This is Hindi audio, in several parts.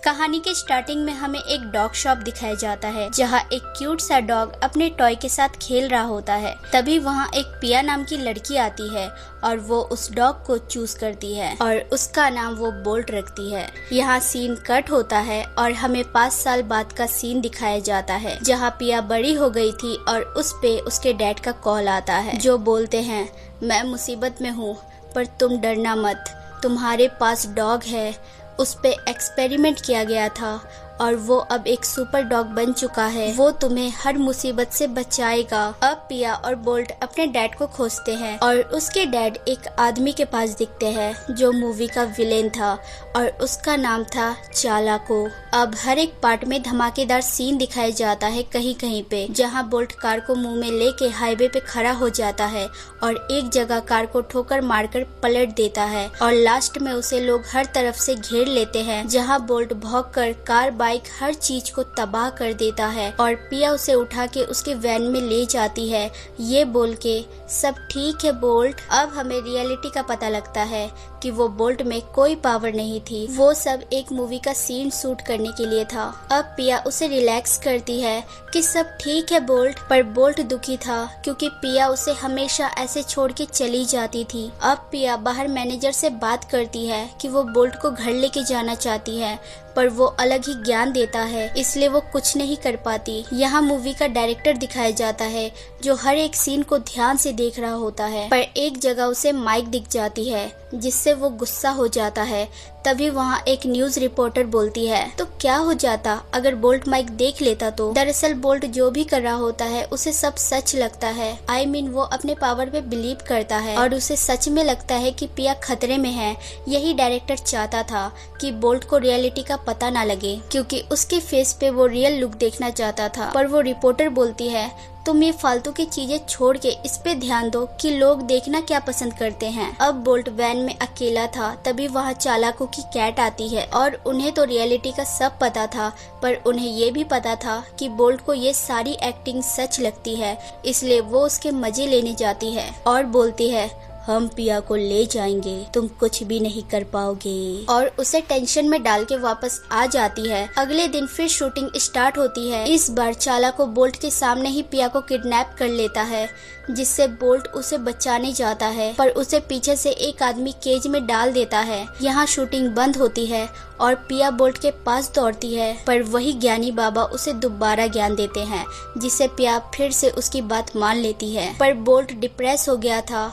कहानी के स्टार्टिंग में हमें एक डॉग शॉप दिखाया जाता है जहाँ एक क्यूट सा डॉग अपने टॉय के साथ खेल रहा होता है। तभी वहाँ एक पिया नाम की लड़की आती है और वो उस डॉग को चूज करती है और उसका नाम वो बोल्ट रखती है। यहाँ सीन कट होता है और हमें 5 साल बाद का सीन दिखाया जाता है जहाँ पिया बड़ी हो गई थी और उस पे उसके डैड का कॉल आता है जो बोलते हैं, मैं मुसीबत में हूँ पर तुम डरना मत, तुम्हारे पास डॉग है, उस पे एक्सपेरिमेंट किया गया था और वो अब एक सुपर डॉग बन चुका है, वो तुम्हें हर मुसीबत से बचाएगा। अब पिया और बोल्ट अपने डैड को खोजते हैं और उसके डैड एक आदमी के पास दिखते हैं जो मूवी का विलेन था और उसका नाम था चालाको। अब हर एक पार्ट में धमाकेदार सीन दिखाया जाता है कहीं कहीं पे, जहाँ बोल्ट कार को मुंह में लेके हाईवे पे खड़ा हो जाता है और एक जगह कार को ठोकर मारकर पलट देता है और लास्ट में उसे लोग हर तरफ से घेर लेते हैं, जहाँ बोल्ट भौंककर कार बाइक हर चीज को तबाह कर देता है और पिया उसे उठा के उसके वैन में ले जाती है ये बोल के, सब ठीक है बोल्ट। अब हमें रियलिटी का पता लगता है कि वो बोल्ट में कोई पावर नहीं थी, वो सब एक मूवी का सीन शूट करने के लिए था। अब पिया उसे रिलैक्स करती है कि सब ठीक है बोल्ट, पर बोल्ट दुखी था क्योंकि पिया उसे हमेशा ऐसे छोड़ के चली जाती थी। अब पिया बाहर मैनेजर से बात करती है कि वो बोल्ट को घर लेके जाना चाहती है पर वो अलग ही ज्ञान देता है इसलिए वो कुछ नहीं कर पाती। यहाँ मूवी का डायरेक्टर दिखाया जाता है जो हर एक सीन को ध्यान से देख रहा होता है, पर एक जगह उसे माइक दिख जाती है जिससे वो गुस्सा हो जाता है। तभी वहाँ एक न्यूज रिपोर्टर बोलती है, तो क्या हो जाता अगर बोल्ट माइक देख लेता तो। दरअसल बोल्ट जो भी कर रहा होता है उसे सब सच लगता है, वो अपने पावर पे बिलीव करता है और उसे सच में लगता है कि पिया खतरे में है। यही डायरेक्टर चाहता था कि बोल्ट को रियलिटी का पता ना लगे क्योंकि उसके फेस पे वो रियल लुक देखना चाहता था। पर वो रिपोर्टर बोलती है, तुम ये फालतू की चीजें छोड़ के इस पे ध्यान दो कि लोग देखना क्या पसंद करते हैं। अब बोल्ट वैन में अकेला था, तभी वहाँ चालाको की कैट आती है और उन्हें तो रियलिटी का सब पता था पर उन्हें ये भी पता था कि बोल्ट को ये सारी एक्टिंग सच लगती है, इसलिए वो उसके मजे लेने जाती है और बोलती है, हम पिया को ले जाएंगे, तुम कुछ भी नहीं कर पाओगे, और उसे टेंशन में डाल के वापस आ जाती है। अगले दिन फिर शूटिंग स्टार्ट होती है। इस बार चालाको बोल्ट के सामने ही पिया को किडनैप कर लेता है जिससे बोल्ट उसे बचाने जाता है पर उसे पीछे से एक आदमी केज में डाल देता है। यहाँ शूटिंग बंद होती है और पिया बोल्ट के पास दौड़ती है पर वही ज्ञानी बाबा उसे दोबारा ज्ञान देते हैं जिससे पिया फिर से उसकी बात मान लेती है। पर बोल्ट डिप्रेस हो गया था।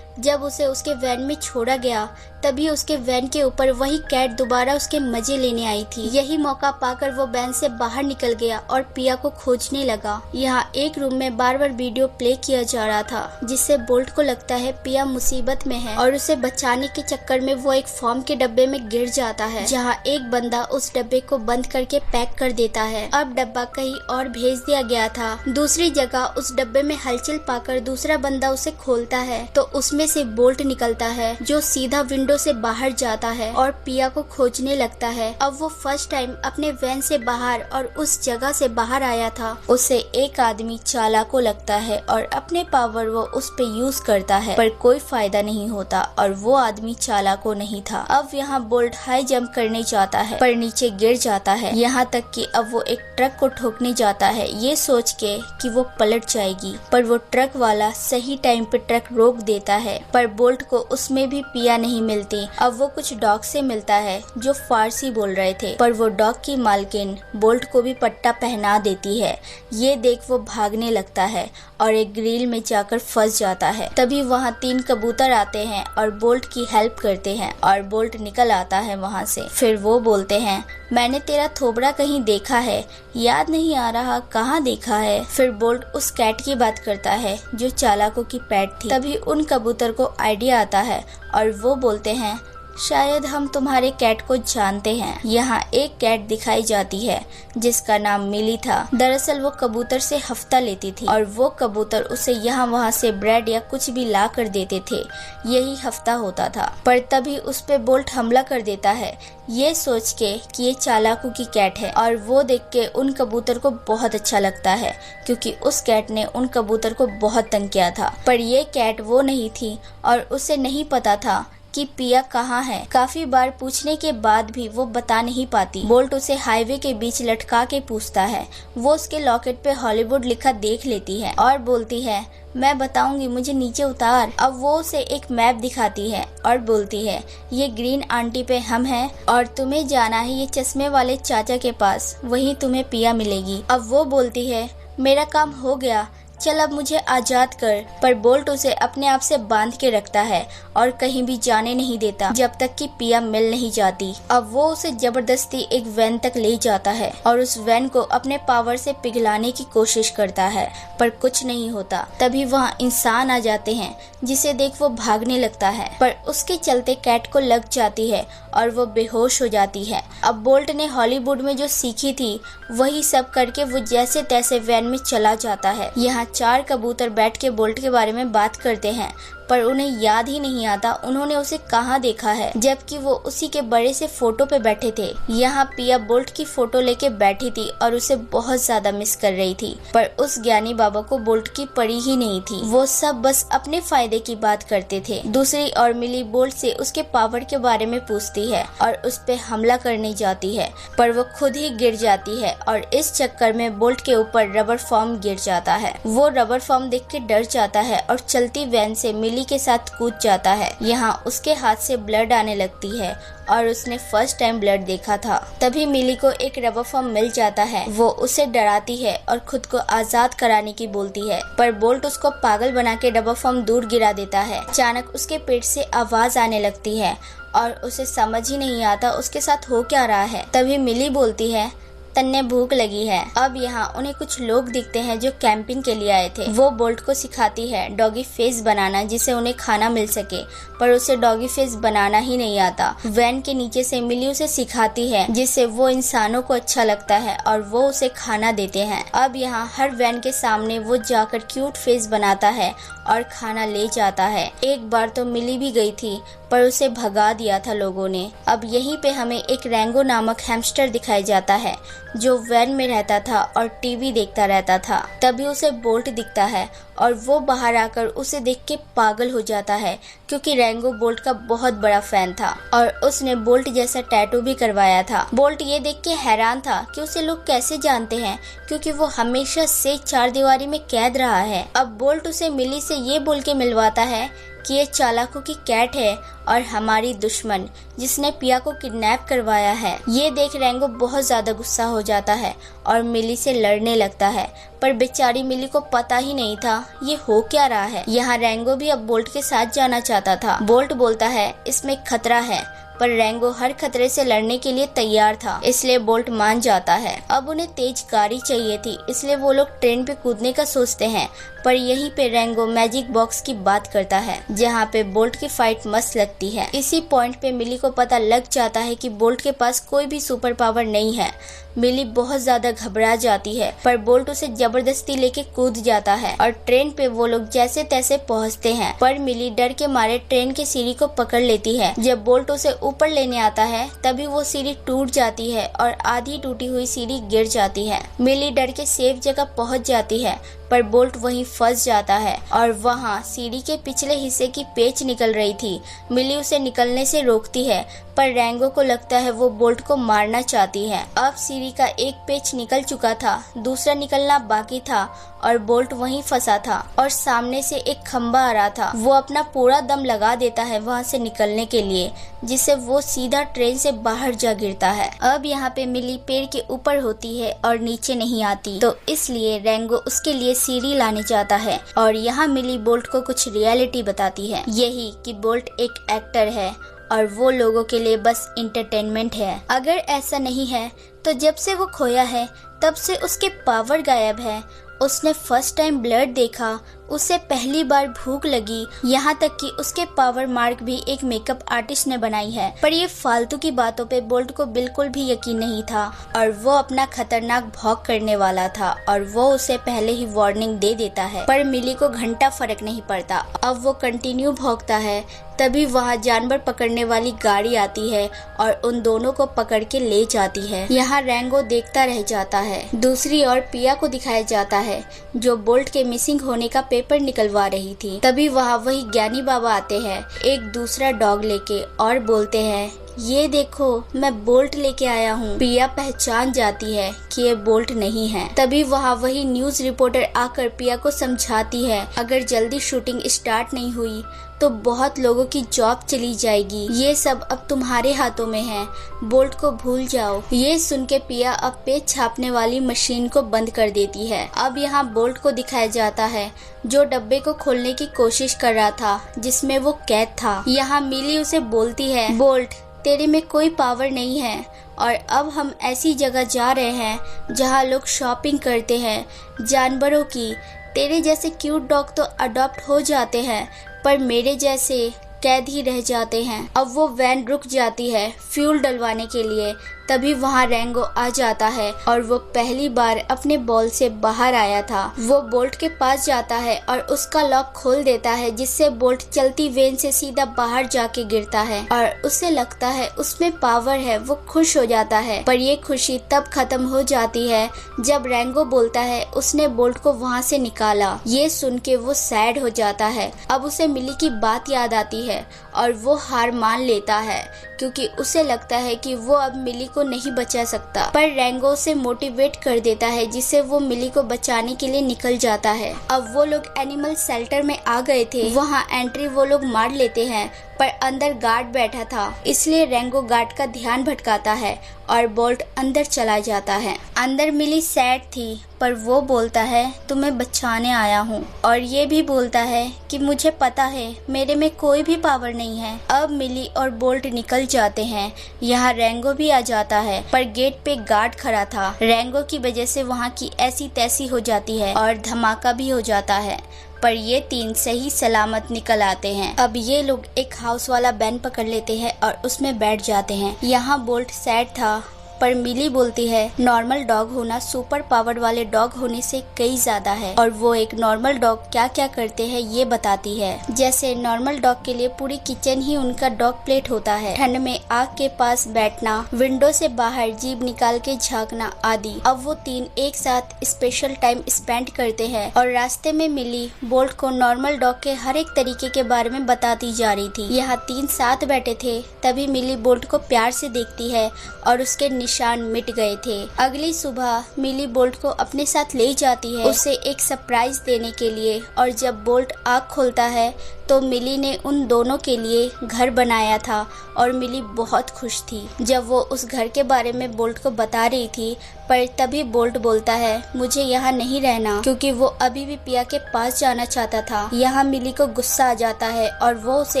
जब उसे उसके वैन में छोड़ा गया तभी उसके वैन के ऊपर वही कैट दोबारा उसके मजे लेने आई थी। यही मौका पाकर वो वैन से बाहर निकल गया और पिया को खोजने लगा। यहाँ एक रूम में बार बार वीडियो प्ले किया जा रहा था जिससे बोल्ट को लगता है पिया मुसीबत में है और उसे बचाने के चक्कर में वो एक फॉर्म के डब्बे में गिर जाता है जहाँ एक बंदा उस डब्बे को बंद करके पैक कर देता है। अब डब्बा कहीं और भेज दिया गया था। दूसरी जगह उस डब्बे में हलचल पाकर दूसरा बंदा उसे खोलता है तो उसमें से बोल्ट निकलता है जो सीधा विंडो से बाहर जाता है और पिया को खोजने लगता है। अब वो फर्स्ट टाइम अपने वैन से बाहर और उस जगह से बाहर आया था। उसे एक आदमी चालाको लगता है और अपने पावर वो उस पे यूज करता है पर कोई फायदा नहीं होता और वो आदमी चालाको नहीं था। अब यहाँ बोल्ट हाई जंप करने जाता है पर नीचे गिर जाता है, यहाँ तक कि अब वो एक ट्रक को ठोकने जाता है ये सोच के कि वो पलट जाएगी, पर वो ट्रक वाला सही टाइम पे ट्रक रोक देता है पर बोल्ट को उसमें भी पिया नहीं मिलती। अब वो कुछ डॉग से मिलता है जो फारसी बोल रहे थे पर वो डॉग की मालकिन बोल्ट को भी पट्टा पहना देती है। ये देख वो भागने लगता है और एक ग्रिल में जाकर फंस जाता है। तभी वहाँ 3 कबूतर आते हैं और बोल्ट की हेल्प करते हैं और बोल्ट निकल आता है वहाँ से। फिर वो बोलते हैं, मैंने तेरा थोबड़ा कहीं देखा है, याद नहीं आ रहा कहाँ देखा है। फिर बोल्ट उस कैट की बात करता है जो चालाको की पेट थी। तभी उन कबूतर को आइडिया आता है और वो बोलते हैं, शायद हम तुम्हारे कैट को जानते हैं। यहाँ एक कैट दिखाई जाती है जिसका नाम मिली था। दरअसल वो कबूतर से हफ्ता लेती थी और वो कबूतर उसे यहाँ वहाँ से ब्रेड या कुछ भी ला कर देते थे, यही हफ्ता होता था। पर तभी उस पे बोल्ट हमला कर देता है ये सोच के कि ये चालाको की कैट है और वो देख के उन कबूतर को बहुत अच्छा लगता है क्योंकि उस कैट ने उन कबूतर को बहुत तंग किया था। पर ये कैट वो नहीं थी और उसे नहीं पता था कि पिया कहाँ है। काफी बार पूछने के बाद भी वो बता नहीं पाती। बोल्ट उसे हाईवे के बीच लटका के पूछता है। वो उसके लॉकेट पे हॉलीवुड लिखा देख लेती है और बोलती है, मैं बताऊंगी, मुझे नीचे उतार। अब वो उसे एक मैप दिखाती है और बोलती है, ये ग्रीन आंटी पे हम हैं और तुम्हें जाना है ये चश्मे वाले चाचा के पास, वहीं तुम्हें पिया मिलेगी। अब वो बोलती है, मेरा काम हो गया, चल अब मुझे आजाद कर। पर बोल्ट उसे अपने आप से बांध के रखता है और कहीं भी जाने नहीं देता जब तक कि पिया मिल नहीं जाती। अब वो उसे जबरदस्ती एक वैन तक ले जाता है और उस वैन को अपने पावर से पिघलाने की कोशिश करता है, पर कुछ नहीं होता। तभी वहाँ इंसान आ जाते हैं जिसे देख वो भागने लगता है, पर उसके चलते कैट को लग जाती है और वो बेहोश हो जाती है। अब बोल्ट ने हॉलीवुड में जो सीखी थी वही सब करके वो जैसे तैसे वैन में चला जाता है। यहाँ 4 कबूतर बैठ के बोल्ट के बारे में बात करते हैं, पर उन्हें याद ही नहीं आता उन्होंने उसे कहाँ देखा है, जबकि वो उसी के बड़े से फोटो पे बैठे थे। यहाँ पिया बोल्ट की फोटो लेके बैठी थी और उसे बहुत ज्यादा मिस कर रही थी, पर उस ज्ञानी बाबा को बोल्ट की पड़ी ही नहीं थी। वो सब बस अपने फायदे की बात करते थे। दूसरी ओर मिली बोल्ट से उसके पावर के बारे में पूछती है और उस पे हमला करने जाती है, पर वो खुद ही गिर जाती है और इस चक्कर में बोल्ट के ऊपर रबर फॉर्म गिर जाता है। वो रबर फॉर्म देख के डर जाता है और चलती वैन से मिली के साथ कूद जाता है। यहाँ उसके हाथ से ब्लड आने लगती है और उसने फर्स्ट टाइम ब्लड देखा था। तभी मिली को एक रबर फॉर्म मिल जाता है। वो उसे डराती है और खुद को आजाद कराने की बोलती है, पर बोल्ट उसको पागल बना के रबर फॉर्म दूर गिरा देता है। अचानक उसके पेट से आवाज आने लगती है और उसे समझ ही नहीं आता उसके साथ हो क्या रहा है। तभी मिली बोलती है, तन्ने भूख लगी है। अब यहाँ उन्हें कुछ लोग दिखते हैं जो कैंपिंग के लिए आए थे। वो बोल्ट को सिखाती है डॉगी फेस बनाना जिससे उन्हें खाना मिल सके, पर उसे डॉगी फेस बनाना ही नहीं आता। वैन के नीचे से मिली उसे सिखाती है जिससे वो इंसानों को अच्छा लगता है और वो उसे खाना देते हैं। अब यहाँ हर वैन के सामने वो जाकर क्यूट फेस बनाता है और खाना ले जाता है। एक बार तो मिली भी गई थी पर उसे भगा दिया था लोगों ने। अब यहीं पे हमें एक रैंगो नामक हैमस्टर दिखाया जाता है जो वैन में रहता था और टीवी देखता रहता था। तभी उसे बोल्ट दिखता है और वो बाहर आकर उसे देख के पागल हो जाता है, क्योंकि रैंगो बोल्ट का बहुत बड़ा फैन था और उसने बोल्ट जैसा टैटू भी करवाया था। बोल्ट ये देख के हैरान था कि उसे लोग कैसे जानते हैं, क्योंकि वो हमेशा से 4 दीवारी में कैद रहा है। अब बोल्ट उसे मिली से ये बोल के मिलवाता है कि ये चालाकों की कैट है और हमारी दुश्मन जिसने पिया को किडनैप करवाया है। ये देख रैंगो बहुत ज्यादा गुस्सा हो जाता है और मिली से लड़ने लगता है, पर बेचारी मिली को पता ही नहीं था ये हो क्या रहा है। यहाँ रैंगो भी अब बोल्ट के साथ जाना चाहता था। बोल्ट बोलता है इसमें खतरा है, पर रैंगो हर खतरे से लड़ने के लिए तैयार था, इसलिए बोल्ट मान जाता है। अब उन्हें तेज गाड़ी चाहिए थी, इसलिए वो लोग ट्रेन पे कूदने का सोचते हैं, पर यहीं पे रैंगो मैजिक बॉक्स की बात करता है जहाँ पे बोल्ट की फाइट मस्त लगती है। इसी पॉइंट पे मिली को पता लग जाता है कि बोल्ट के पास कोई भी सुपर पावर नहीं है। मिली बहुत ज्यादा घबरा जाती है, पर बोल्ट उसे जबरदस्ती लेके कूद जाता है और ट्रेन पे वो लोग जैसे तैसे पहुँचते हैं, पर मिली डर के मारे ट्रेन की सीढ़ी को पकड़ लेती है। जब बोल्ट उसे ऊपर लेने आता है तभी वो सीढ़ी टूट जाती है और आधी टूटी हुई सीढ़ी गिर जाती है। मिली डर के सेफ जगह पहुंच जाती है, पर बोल्ट वहीं फंस जाता है और वहां सीढ़ी के पिछले हिस्से की पेच निकल रही थी। मिली उसे निकलने से रोकती है, पर रैंगो को लगता है वो बोल्ट को मारना चाहती है। अब सीढ़ी का एक पेच निकल चुका था, दूसरा निकलना बाकी था और बोल्ट वहीं फंसा था और सामने से एक खंबा आ रहा था। वो अपना पूरा दम लगा देता है वहां से निकलने के लिए, जिससे वो सीधा ट्रेन से बाहर जा गिरता है। अब यहाँ पे मिली पेड़ के ऊपर होती है और नीचे नहीं आती, तो इसलिए रैंगो उसके लिए सीढ़ी लाने जाता है और यहाँ मिली बोल्ट को कुछ रियलिटी बताती है, यही कि बोल्ट एक एक्टर है और वो लोगों के लिए बस इंटरटेनमेंट है। अगर ऐसा नहीं है तो जब से वो खोया है तब से उसके पावर गायब है। उसने फर्स्ट टाइम ब्लड देखा, उसे पहली बार भूख लगी, यहाँ तक कि उसके पावर मार्क भी एक मेकअप आर्टिस्ट ने बनाई है। पर ये फालतू की बातों पे बोल्ट को बिल्कुल भी यकीन नहीं था और वो अपना खतरनाक भौंक करने वाला था और वो उसे पहले ही वार्निंग दे देता है, पर मिली को घंटा फर्क नहीं पड़ता। अब वो कंटिन्यू भौंकता है, तभी वहाँ जानवर पकड़ने वाली गाड़ी आती है और उन दोनों को पकड़ के ले जाती है। यहाँ रैंगो देखता रह जाता है। दूसरी ओर पिया को दिखाया जाता है जो बोल्ट के मिसिंग होने का पेपर निकलवा रही थी। तभी वहाँ वही ज्ञानी बाबा आते हैं एक दूसरा डॉग लेके और बोलते हैं, ये देखो मैं बोल्ट लेके आया हूँ। पिया पहचान जाती है कि ये बोल्ट नहीं है। तभी वहाँ वही न्यूज रिपोर्टर आकर पिया को समझाती है, अगर जल्दी शूटिंग स्टार्ट नहीं हुई तो बहुत लोगों की जॉब चली जाएगी। ये सब अब तुम्हारे हाथों में है, बोल्ट को भूल जाओ। ये सुन के पिया अब पेज छापने वाली मशीन को बंद कर देती है। अब यहाँ बोल्ट को दिखाया जाता है जो डब्बे को खोलने की कोशिश कर रहा था जिसमें वो कैद था। यहाँ मिली उसे बोलती है, बोल्ट तेरे में कोई पावर नहीं है और अब हम ऐसी जगह जा रहे हैं जहाँ लोग शॉपिंग करते हैं जानवरों की। तेरे जैसे क्यूट डॉग तो अडॉप्ट हो जाते हैं पर मेरे जैसे कैद ही रह जाते हैं। अब वो वैन रुक जाती है फ्यूल डलवाने के लिए। तभी वहाँ रेंगो आ जाता है और वो पहली बार अपने बॉल से बाहर आया था। वो बोल्ट के पास जाता है और उसका लॉक खोल देता है जिससे बोल्ट चलती वेन से सीधा बाहर जाके गिरता है और उसे लगता है उसमें पावर है। वो खुश हो जाता है पर ये खुशी तब खत्म हो जाती है जब रेंगो बोलता है उसने बोल्ट को वहाँ से निकाला। ये सुन के वो सैड हो जाता है। अब उसे मिली की बात याद आती है और वो हार मान लेता है क्योंकि उसे लगता है कि वो अब मिली को नहीं बचा सकता। पर रेंगो उसे मोटिवेट कर देता है जिससे वो मिली को बचाने के लिए निकल जाता है। अब वो लोग एनिमल शेल्टर में आ गए थे। वहाँ एंट्री वो लोग मार लेते हैं पर अंदर गार्ड बैठा था इसलिए रेंगो गार्ड का ध्यान भटकाता है और बोल्ट अंदर चला जाता है। अंदर मिली सैड थी पर वो बोलता है तुम्हें बचाने आया हूँ और ये भी बोलता है कि मुझे पता है मेरे में कोई भी पावर नहीं है। अब मिली और बोल्ट निकल जाते हैं। यहाँ रेंगो भी आ जाता है पर गेट पे गार्ड खड़ा था। रेंगो की वजह से वहाँ की ऐसी तैसी हो जाती है और धमाका भी हो जाता है पर ये तीन सही सलामत निकल आते हैं। अब ये लोग एक हाउस वाला वैन पकड़ लेते हैं और उसमें बैठ जाते हैं। यहाँ बोल्ट सैड था पर मिली बोलती है नॉर्मल डॉग होना सुपर पावर वाले डॉग होने से कई ज्यादा है और वो एक नॉर्मल डॉग क्या क्या करते हैं ये बताती है। जैसे नॉर्मल डॉग के लिए पूरी किचन ही उनका डॉग प्लेट होता है, ठंड में आग के पास बैठना, विंडो से बाहर जीभ निकाल के झांकना आदि। अब वो तीन एक साथ स्पेशल टाइम स्पेंड करते हैं और रास्ते में मिली बोल्ट को नॉर्मल डॉग के हर एक तरीके के बारे में बताती जा रही थी। यहाँ तीन साथ बैठे थे तभी मिली बोल्ट को प्यार से देखती है और उसके निशान मिट गए थे। अगली सुबह मिली बोल्ट को अपने साथ ले जाती है उसे एक सरप्राइज देने के लिए और जब बोल्ट आँख खोलता है तो मिली ने उन दोनों के लिए घर बनाया था और मिली बहुत खुश थी जब वो उस घर के बारे में बोल्ट को बता रही थी। पर तभी बोल्ट बोलता है मुझे यहाँ नहीं रहना क्योंकि वो अभी भी पिया के पास जाना चाहता था। यहाँ मिली को गुस्सा आ जाता है और वो उसे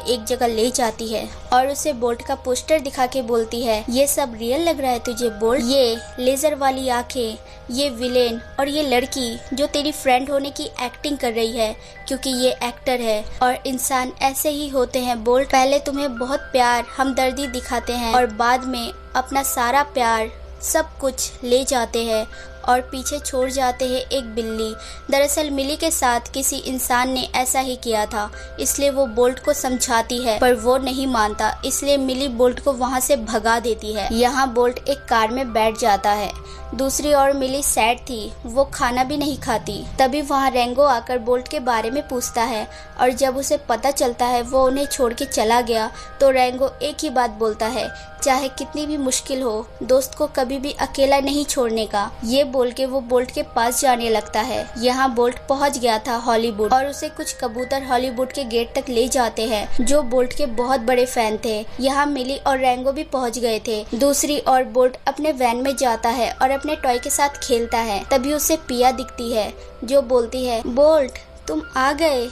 एक जगह ले जाती है और उसे बोल्ट का पोस्टर दिखा के बोलती है ये सब रियल लग रहा है तुझे बोल्ट? ये लेजर वाली आंखें, ये विलेन और ये लड़की जो तेरी फ्रेंड होने की एक्टिंग कर रही है क्योंकि ये एक्टर है और इंसान ऐसे ही होते हैं बोल्ट। पहले तुम्हें बहुत प्यार हमदर्दी दिखाते हैं और बाद में अपना सारा प्यार सब कुछ ले जाते हैं और पीछे छोड़ जाते हैं एक बिल्ली। दरअसल मिली के साथ किसी इंसान ने ऐसा ही किया था इसलिए वो बोल्ट को समझाती है पर वो नहीं मानता इसलिए मिली बोल्ट को वहाँ से भगा देती है। यहाँ बोल्ट एक कार में बैठ जाता है। दूसरी ओर मिली सैड थी, वो खाना भी नहीं खाती। तभी वहाँ रेंगो आकर बोल्ट के बारे में पूछता है और जब उसे पता चलता है वो उन्हें छोड़ के चला गया तो रेंगो एक ही बात बोलता है चाहे कितनी भी मुश्किल हो दोस्त को कभी भी अकेला नहीं छोड़ने का। ये बोल के वो बोल्ट के पास जाने लगता है। यहाँ बोल्ट पहुँच गया था हॉलीवुड और उसे कुछ कबूतर हॉलीवुड के गेट तक ले जाते हैं जो बोल्ट के बहुत बड़े फैन थे। यहाँ मिली और रेंगो भी पहुँच गए थे। दूसरी ओर बोल्ट अपने वैन में जाता है और अपने टॉय के साथ खेलता है। तभी उसे पिया दिखती है जो बोलती है बोल्ट तुम आ गए,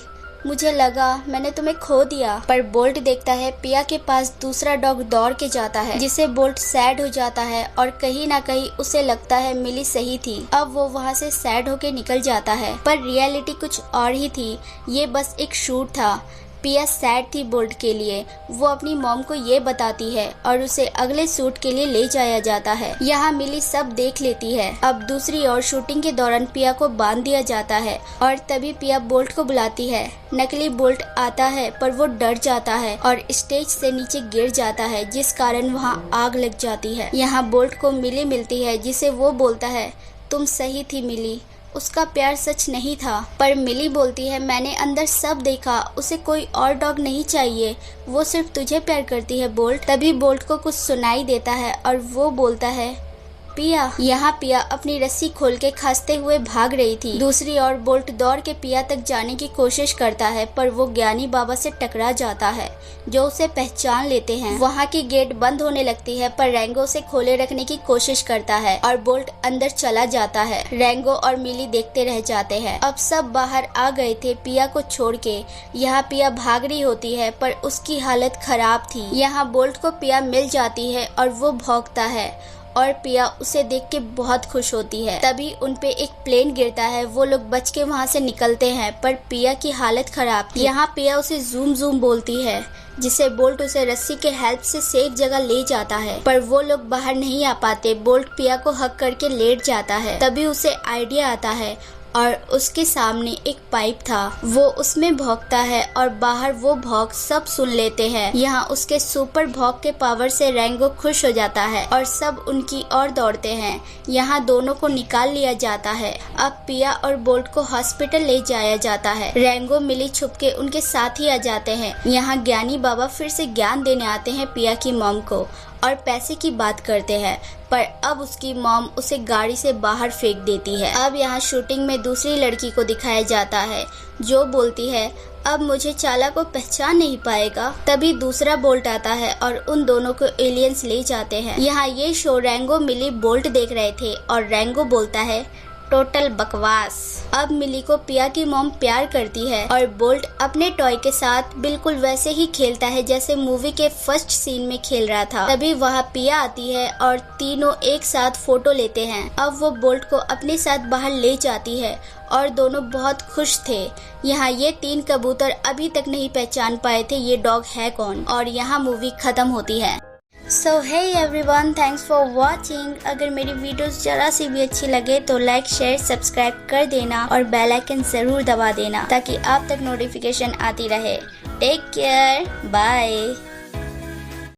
मुझे लगा मैंने तुम्हें खो दिया। पर बोल्ट देखता है पिया के पास दूसरा डॉग दौड़ के जाता है जिसे बोल्ट सैड हो जाता है और कहीं ना कहीं उसे लगता है मिली सही थी। अब वो वहाँ से सैड होके निकल जाता है पर रियलिटी कुछ और ही थी। ये बस एक शूट था। पिया सैड थी बोल्ट के लिए। वो अपनी मॉम को ये बताती है और उसे अगले शूट के लिए ले जाया जाता है। यहाँ मिली सब देख लेती है। अब दूसरी ओर शूटिंग के दौरान पिया को बांध दिया जाता है और तभी पिया बोल्ट को बुलाती है। नकली बोल्ट आता है पर वो डर जाता है और स्टेज से नीचे गिर जाता है जिस कारण वहाँ आग लग जाती है। यहाँ बोल्ट को मिली मिलती है जिसे वो बोलता है तुम सही थी मिली, उसका प्यार सच नहीं था। पर मिली बोलती है मैंने अंदर सब देखा, उसे कोई और डॉग नहीं चाहिए, वो सिर्फ तुझे प्यार करती है बोल्ट। तभी बोल्ट को कुछ सुनाई देता है और वो बोलता है पिया। यहाँ पिया अपनी रस्सी खोल के खांसते हुए भाग रही थी। दूसरी ओर बोल्ट दौड़ के पिया तक जाने की कोशिश करता है, पर वो ज्ञानी बाबा से टकरा जाता है जो उसे पहचान लेते हैं। वहाँ की गेट बंद होने लगती है, पर रेंगो उसे खोले रखने की कोशिश करता है और बोल्ट अंदर चला जाता है। रेंगो और मिली देखते रह जाते हैं। अब सब बाहर आ गए थे पिया को छोड़ के। यहाँ पिया भाग रही होती है, पर उसकी हालत खराब थी। यहाँ बोल्ट को पिया मिल जाती है और वो भौंकता है और पिया उसे देख के बहुत खुश होती है। तभी उनपे एक प्लेन गिरता है। वो लोग बच के वहाँ से निकलते हैं, पर पिया की हालत खराब थी। यहाँ पिया उसे जूम जूम बोलती है, जिसे बोल्ट उसे रस्सी के हेल्प से सेफ जगह ले जाता है, पर वो लोग बाहर नहीं आ पाते। बोल्ट पिया को हक करके लेट जाता है। तभी उसे आइडिया आता है और उसके सामने एक पाइप था। वो उसमें भौंकता है और बाहर वो भौंक सब सुन लेते हैं। यहाँ उसके सुपर भौंक के पावर से रेंगो खुश हो जाता है और सब उनकी ओर दौड़ते हैं। यहाँ दोनों को निकाल लिया जाता है। अब पिया और बोल्ट को हॉस्पिटल ले जाया जाता है। रेंगो मिली छुप के उनके साथ ही आ जाते हैं। यहाँ ज्ञानी बाबा फिर से ज्ञान देने आते हैं पिया की मॉम को और पैसे की बात करते हैं, पर अब उसकी मॉम उसे गाड़ी से बाहर फेंक देती है। अब यहाँ शूटिंग में दूसरी लड़की को दिखाया जाता है जो बोलती है अब मुझे चाला को पहचान नहीं पाएगा। तभी दूसरा बोल्ट आता है और उन दोनों को एलियंस ले जाते हैं। यहाँ ये शो रेंगो मिली बोल्ट देख रहे थे और रेंगो बोलता है टोटल बकवास। अब मिली को पिया की मॉम प्यार करती है और बोल्ट अपने टॉय के साथ बिल्कुल वैसे ही खेलता है जैसे मूवी के फर्स्ट सीन में खेल रहा था। तभी वहाँ पिया आती है और तीनों एक साथ फोटो लेते हैं। अब वो बोल्ट को अपने साथ बाहर ले जाती है और दोनों बहुत खुश थे। यहाँ ये 3 कबूतर अभी तक नहीं पहचान पाए थे ये डॉग है कौन, और यहाँ मूवी खत्म होती है। So hey everyone, thanks for watching. अगर मेरी वीडियोस जरा सी भी अच्छी लगे तो लाइक शेयर सब्सक्राइब कर देना और बेल आइकन जरूर दबा देना ताकि आप तक नोटिफिकेशन आती रहे। Take care, bye.